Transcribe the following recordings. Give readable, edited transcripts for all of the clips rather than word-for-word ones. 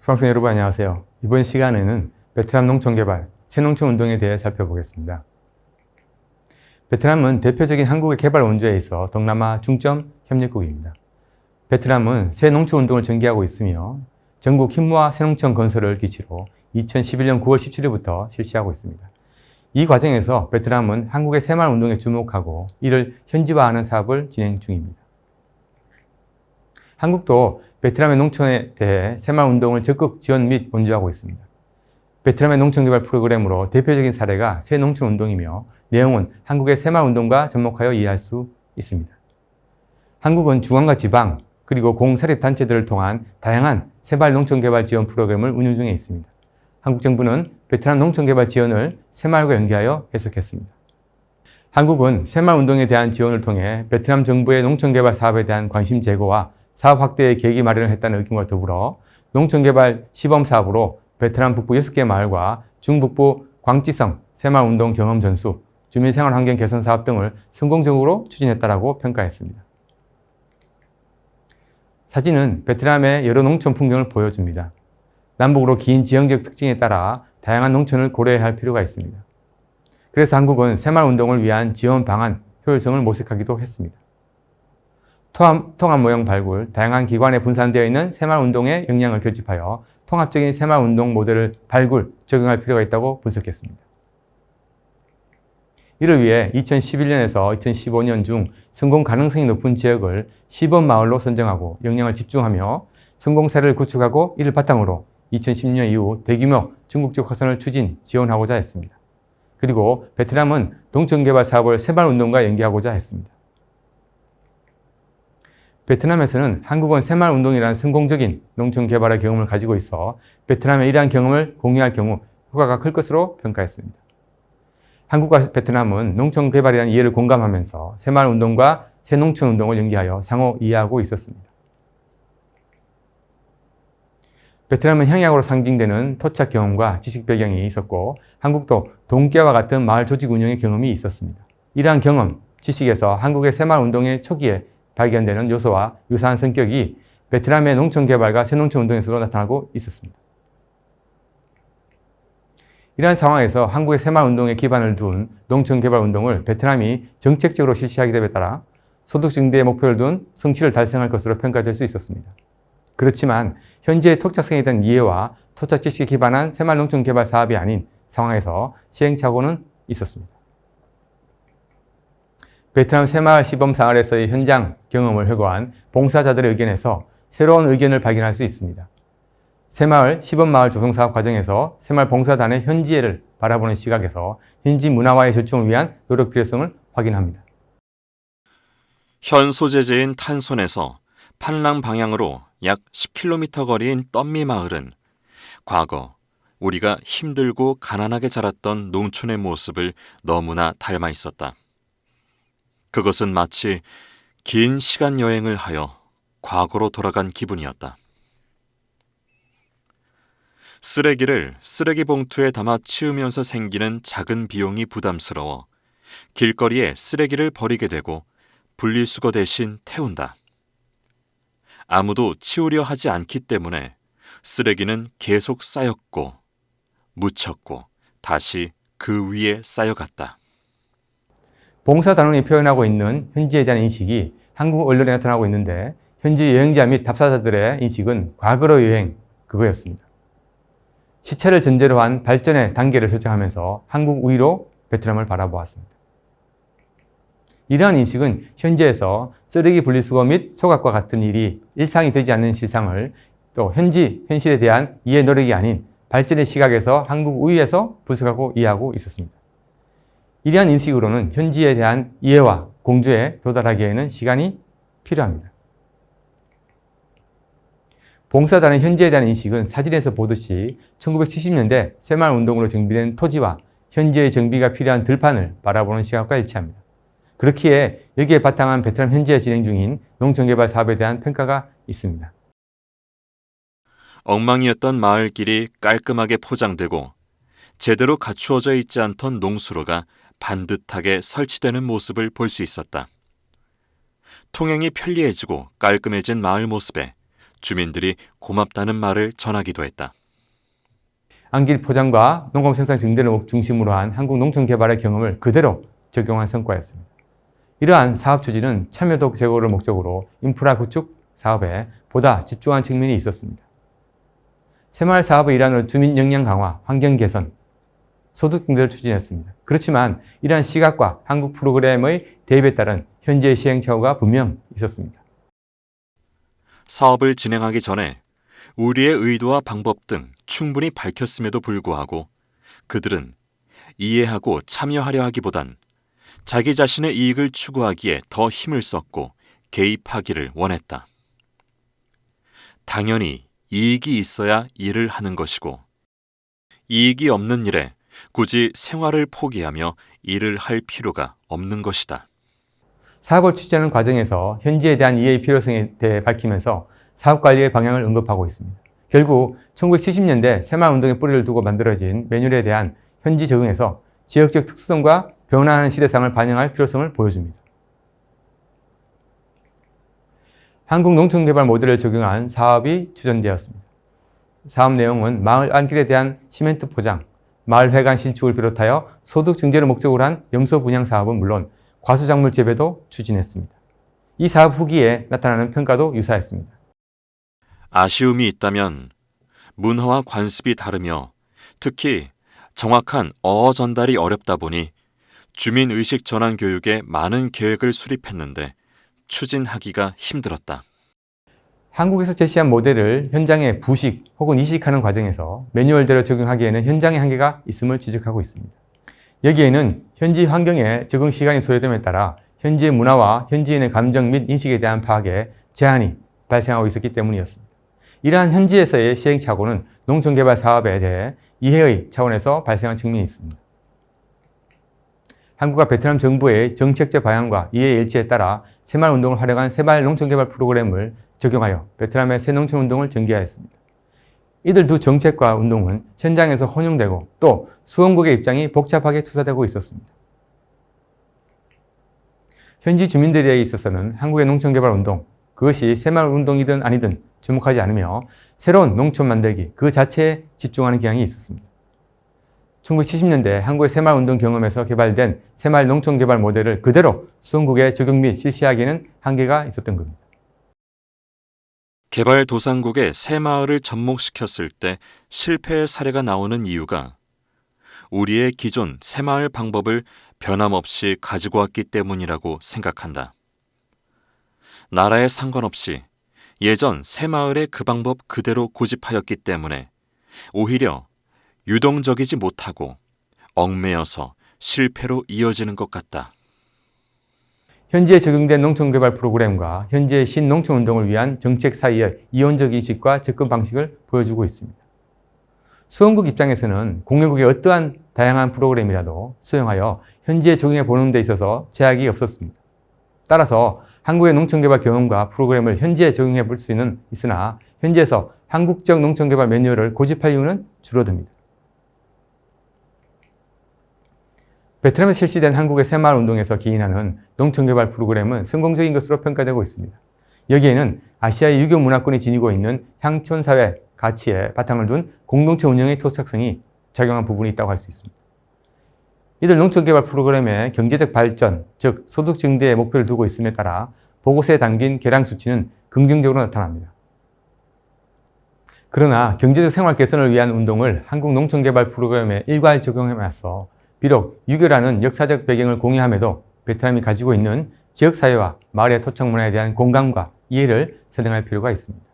수강생 여러분 안녕하세요. 이번 시간에는 베트남 농촌개발, 새농촌운동에 대해 살펴보겠습니다. 베트남은 대표적인 한국의 개발 원조에 있어 동남아 중점 협력국입니다. 베트남은 새농촌운동을 전개하고 있으며 전국 흰무화 새농촌 건설을 기치로 2011년 9월 17일부터 실시하고 있습니다. 이 과정에서 베트남은 한국의 새마을운동에 주목하고 이를 현지화하는 사업을 진행 중입니다. 한국도 베트남의 농촌에 대해 새마을운동을 적극 지원 및 원조하고 있습니다. 베트남의 농촌개발 프로그램으로 대표적인 사례가 새농촌운동이며 내용은 한국의 새마을운동과 접목하여 이해할 수 있습니다. 한국은 중앙과 지방 그리고 공사립단체들을 통한 다양한 새마을 농촌개발 지원 프로그램을 운영 중에 있습니다. 한국 정부는 베트남 농촌개발 지원을 새마을과 연계하여 해석했습니다. 한국은 새마을운동에 대한 지원을 통해 베트남 정부의 농촌개발 사업에 대한 관심 제고와 사업 확대의 계기 마련을 했다는 의견과 더불어 농촌개발 시범사업으로 베트남 북부 6개 마을과 중북부 광지성 새마을운동 경험 전수, 주민생활 환경 개선 사업 등을 성공적으로 추진했다고 평가했습니다. 사진은 베트남의 여러 농촌 풍경을 보여줍니다. 남북으로 긴 지형적 특징에 따라 다양한 농촌을 고려해야 할 필요가 있습니다. 그래서 한국은 새마을운동을 위한 지원 방안 효율성을 모색하기도 했습니다. 통합 모형 발굴, 다양한 기관에 분산되어 있는 새마을운동의 역량을 결집하여 통합적인 새마을운동 모델을 발굴, 적용할 필요가 있다고 분석했습니다. 이를 위해 2011년에서 2015년 중 성공 가능성이 높은 지역을 시범마을로 선정하고 역량을 집중하며 성공 사례를 구축하고 이를 바탕으로 2010년 이후 대규모 전국적 확산을 추진, 지원하고자 했습니다. 그리고 베트남은 농촌개발 사업을 새마을운동과 연계하고자 했습니다. 베트남에서는 한국은 새마을운동이라는 성공적인 농촌개발의 경험을 가지고 있어 베트남의 이러한 경험을 공유할 경우 효과가 클 것으로 평가했습니다. 한국과 베트남은 농촌개발이라는 이해를 공감하면서 새마을운동과 새농촌운동을 연계하여 상호 이해하고 있었습니다. 베트남은 향약으로 상징되는 토착 경험과 지식 배경이 있었고 한국도 동계와 같은 마을 조직 운영의 경험이 있었습니다. 이러한 경험, 지식에서 한국의 새마을운동의 초기에 발견되는 요소와 유사한 성격이 베트남의 농촌개발과 새농촌운동에서도 나타나고 있었습니다. 이러한 상황에서 한국의 새마을운동에 기반을 둔 농촌개발운동을 베트남이 정책적으로 실시하게 됨에 따라 소득 증대의 목표를 둔 성취를 달성할 것으로 평가될 수 있었습니다. 그렇지만 현재의 토착성에 대한 이해와 토착 지식에 기반한 새마을 농촌개발 사업이 아닌 상황에서 시행착오는 있었습니다. 베트남 새마을 시범사업에서의 현장 경험을 회고한 봉사자들의 의견에서 새로운 의견을 발견할 수 있습니다. 새마을 시범마을 조성사업 과정에서 새마을 봉사단의 현지애를 바라보는 시각에서 현지 문화와의 절충을 위한 노력 필요성을 확인합니다. 현 소재지인 탄손에서 판랑 방향으로 약 10km 거리인 떱미 마을은 과거 우리가 힘들고 가난하게 자랐던 농촌의 모습을 너무나 닮아 있었다. 그것은 마치 긴 시간 여행을 하여 과거로 돌아간 기분이었다. 쓰레기를 쓰레기 봉투에 담아 치우면서 생기는 작은 비용이 부담스러워 길거리에 쓰레기를 버리게 되고 분리수거 대신 태운다. 아무도 치우려 하지 않기 때문에 쓰레기는 계속 쌓였고 묻혔고 다시 그 위에 쌓여갔다. 봉사단원이 표현하고 있는 현지에 대한 인식이 한국 언론에 나타나고 있는데 현지 여행자 및 답사자들의 인식은 과거로 여행 그거였습니다. 시체를 전제로 한 발전의 단계를 설정하면서 한국 우위로 베트남을 바라보았습니다. 이러한 인식은 현지에서 쓰레기 분리수거 및 소각과 같은 일이 일상이 되지 않는 실상을 또 현실에 대한 이해 노력이 아닌 발전의 시각에서 한국 우위에서 분석하고 이해하고 있었습니다. 이러한 인식으로는 현지에 대한 이해와 공조에 도달하기에는 시간이 필요합니다. 봉사단의 현지에 대한 인식은 사진에서 보듯이 1970년대 새마을운동으로 정비된 토지와 현지의 정비가 필요한 들판을 바라보는 시각과 일치합니다. 그렇기에 여기에 바탕한 베트남 현지에 진행 중인 농촌개발 사업에 대한 평가가 있습니다. 엉망이었던 마을길이 깔끔하게 포장되고 제대로 갖추어져 있지 않던 농수로가 반듯하게 설치되는 모습을 볼 수 있었다. 통행이 편리해지고 깔끔해진 마을 모습에 주민들이 고맙다는 말을 전하기도 했다. 안길 포장과 농업 생산 증대를 중심으로 한 한국 농촌 개발의 경험을 그대로 적용한 성과였습니다. 이러한 사업 추진은 참여도 제고를 목적으로 인프라 구축 사업에 보다 집중한 측면이 있었습니다. 새마을 사업의 일환으로 주민 역량 강화, 환경 개선, 소득 증대를 추진했습니다. 그렇지만 이러한 시각과 한국 프로그램의 대입에 따른 현재의 시행착오가 분명 있었습니다. 사업을 진행하기 전에 우리의 의도와 방법 등 충분히 밝혔음에도 불구하고 그들은 이해하고 참여하려 하기보단 자기 자신의 이익을 추구하기에 더 힘을 썼고 개입하기를 원했다. 당연히 이익이 있어야 일을 하는 것이고 이익이 없는 일에 굳이 생활을 포기하며 일을 할 필요가 없는 것이다. 사업을 추진하는 과정에서 현지에 대한 이해의 필요성에 대해 밝히면서 사업 관리의 방향을 언급하고 있습니다. 결국 1970년대 새마을운동의 뿌리를 두고 만들어진 매뉴얼에 대한 현지 적응에서 지역적 특수성과 변화하는 시대상을 반영할 필요성을 보여줍니다. 한국 농촌개발 모델을 적용한 사업이 추진되었습니다. 사업 내용은 마을 안길에 대한 시멘트 포장, 마을 회관 신축을 비롯하여 소득 증대를 목적으로 한 염소 분양 사업은 물론 과수작물 재배도 추진했습니다. 이 사업 후기에 나타나는 평가도 유사했습니다. 아쉬움이 있다면 문화와 관습이 다르며 특히 정확한 어어 전달이 어렵다 보니 주민의식 전환 교육에 많은 계획을 수립했는데 추진하기가 힘들었다. 한국에서 제시한 모델을 현장에 부식 혹은 이식하는 과정에서 매뉴얼대로 적용하기에는 현장의 한계가 있음을 지적하고 있습니다. 여기에는 현지 환경에 적응 시간이 소요됨에 따라 현지의 문화와 현지인의 감정 및 인식에 대한 파악에 제한이 발생하고 있었기 때문이었습니다. 이러한 현지에서의 시행착오는 농촌개발 사업에 대해 이해의 차원에서 발생한 측면이 있습니다. 한국과 베트남 정부의 정책적 방향과 이해 일치에 따라 새마을운동을 활용한 새마을 농촌개발 프로그램을 적용하여 베트남의 새 농촌운동을 전개하였습니다. 이들 두 정책과 운동은 현장에서 혼용되고 또 수원국의 입장이 복잡하게 투사되고 있었습니다. 현지 주민들에게 있어서는 한국의 농촌개발운동, 그것이 새마을운동이든 아니든 주목하지 않으며 새로운 농촌 만들기 그 자체에 집중하는 경향이 있었습니다. 1970년대 한국의 새마을운동 경험에서 개발된 새마을 농촌개발 모델을 그대로 수원국에 적용 및 실시하기에는 한계가 있었던 겁니다. 개발도상국에 새마을을 접목시켰을 때 실패의 사례가 나오는 이유가 우리의 기존 새마을 방법을 변함없이 가지고 왔기 때문이라고 생각한다. 나라에 상관없이 예전 새마을의 그 방법 그대로 고집하였기 때문에 오히려 유동적이지 못하고 얽매여서 실패로 이어지는 것 같다. 현지에 적용된 농촌개발 프로그램과 현지의 신농촌운동을 위한 정책 사이의 이원적 인식과 접근 방식을 보여주고 있습니다. 수원국 입장에서는 공연국의 어떠한 다양한 프로그램이라도 수용하여 현지에 적용해 보는 데 있어서 제약이 없었습니다. 따라서 한국의 농촌개발 경험과 프로그램을 현지에 적용해 볼 수는 있으나 현지에서 한국적 농촌개발 매뉴얼을 고집할 이유는 줄어듭니다. 베트남에서 실시된 한국의 새마을운동에서 기인하는 농촌개발 프로그램은 성공적인 것으로 평가되고 있습니다. 여기에는 아시아의 유교 문화권이 지니고 있는 향촌사회 가치에 바탕을 둔 공동체 운영의 토착성이 작용한 부분이 있다고 할 수 있습니다. 이들 농촌개발 프로그램의 경제적 발전, 즉 소득 증대에 목표를 두고 있음에 따라 보고서에 담긴 계량 수치는 긍정적으로 나타납니다. 그러나 경제적 생활 개선을 위한 운동을 한국 농촌개발 프로그램에 일괄 적용해왔어 비록 유교라는 역사적 배경을 공유함에도 베트남이 가지고 있는 지역사회와 마을의 토착 문화에 대한 공감과 이해를 설명할 필요가 있습니다.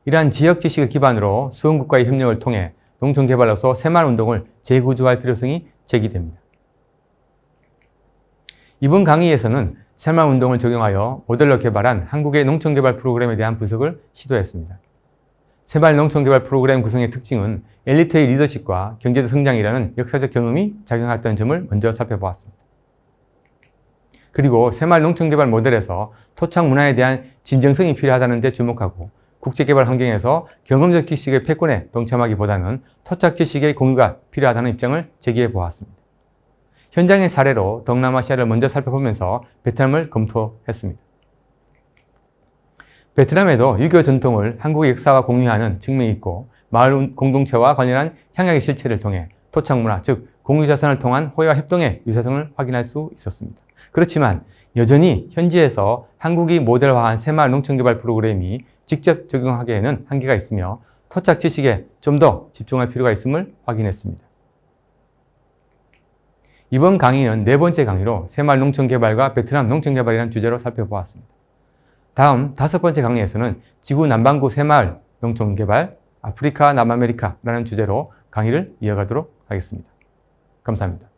이러한 지역 지식을 기반으로 수원국과의 협력을 통해 농촌개발로서 새마을운동을 재구조할 필요성이 제기됩니다. 이번 강의에서는 새마을운동을 적용하여 모델로 개발한 한국의 농촌개발 프로그램에 대한 분석을 시도했습니다. 새마을 농촌개발 프로그램 구성의 특징은 엘리트의 리더십과 경제적 성장이라는 역사적 경험이 작용했다는 점을 먼저 살펴보았습니다. 그리고 새마을 농촌개발 모델에서 토착 문화에 대한 진정성이 필요하다는 데 주목하고 국제개발 환경에서 경험적 지식의 패권에 동참하기보다는 토착 지식의 공유가 필요하다는 입장을 제기해 보았습니다. 현장의 사례로 동남아시아를 먼저 살펴보면서 베트남을 검토했습니다. 베트남에도 유교 전통을 한국의 역사와 공유하는 측면이 있고 마을 공동체와 관련한 향약의 실체를 통해 토착문화, 즉 공유자산을 통한 호혜와 협동의 유사성을 확인할 수 있었습니다. 그렇지만 여전히 현지에서 한국이 모델화한 새마을 농촌개발 프로그램이 직접 적용하기에는 한계가 있으며 토착 지식에 좀 더 집중할 필요가 있음을 확인했습니다. 이번 강의는 네 번째 강의로 새마을 농촌개발과 베트남 농촌개발이라는 주제로 살펴보았습니다. 다음 다섯 번째 강의에서는 지구 남반구 새마을 농촌개발, 아프리카 남아메리카라는 주제로 강의를 이어가도록 하겠습니다. 감사합니다.